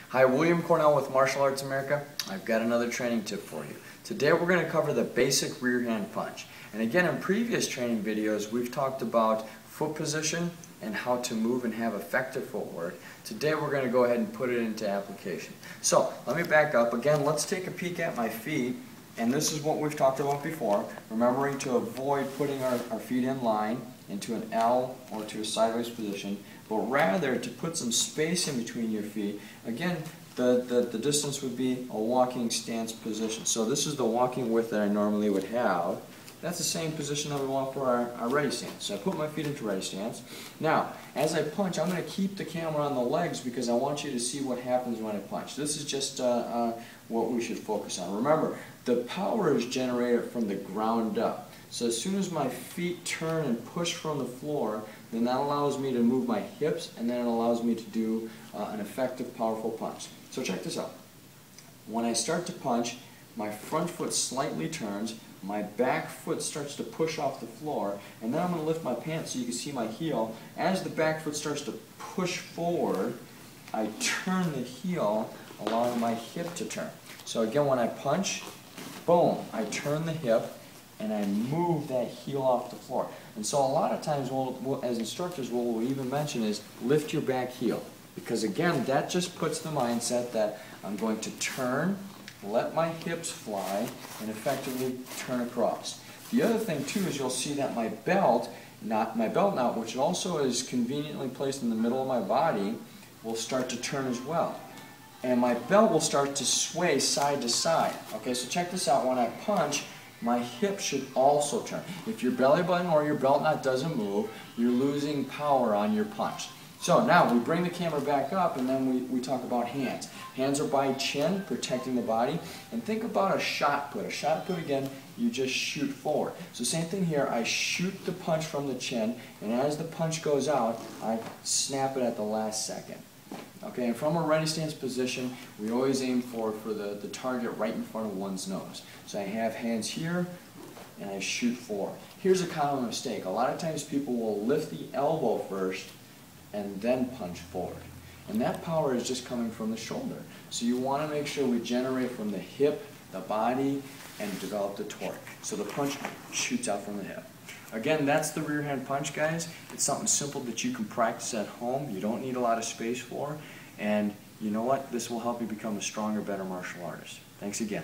Hi, William Cornell with Martial Arts America. I've got another training tip for you. Today we're going to cover the basic rear hand punch. And again, in previous training videos, we've talked about foot position and how to move and have effective footwork. Today we're going to go ahead and put it into application. So, let me back up. Again, let's take a peek at my feet. And this is what we've talked about before, remembering to avoid putting our feet in line into an L or to a sideways position, but rather to put some space in between your feet. Again, the distance would be a walking stance position. So this is the walking width that I normally would have. That's the same position that we want for our ready stance. So I put my feet into ready stance. Now, as I punch, I'm going to keep the camera on the legs because I want you to see what happens when I punch. This is just what we should focus on. Remember, the power is generated from the ground up. So as soon as my feet turn and push from the floor, then that allows me to move my hips, and then it allows me to do an effective, powerful punch. So check this out. When I start to punch, my front foot slightly turns, my back foot starts to push off the floor, and then I'm going to lift my pants so you can see my heel. As the back foot starts to push forward, I turn the heel, allowing my hip to turn. So again, when I punch, boom, I turn the hip, and I move that heel off the floor. And so a lot of times, as instructors, what we'll even mention is lift your back heel. Because again, that just puts the mindset that I'm going to turn, let my hips fly, and effectively turn across. The other thing too is you'll see that my belt knot, which also is conveniently placed in the middle of my body, will start to turn as well. And my belt will start to sway side to side. Okay, so check this out. When I punch, my hip should also turn. If your belly button or your belt knot doesn't move, you're losing power on your punch. So now we bring the camera back up, and then we talk about hands. Hands are by chin, protecting the body. And think about a shot put. A shot put, again, you just shoot forward. So same thing here, I shoot the punch from the chin, and as the punch goes out, I snap it at the last second. Okay, and from a ready stance position, we always aim for the target right in front of one's nose. So I have hands here, and I shoot forward. Here's a common mistake. A lot of times people will lift the elbow first, and then punch forward. And that power is just coming from the shoulder. So you want to make sure we generate from the hip, the body, and develop the torque. So the punch shoots out from the hip. Again, that's the rear hand punch, guys. It's something simple that you can practice at home. You don't need a lot of space for. And you know what? This will help you become a stronger, better martial artist. Thanks again.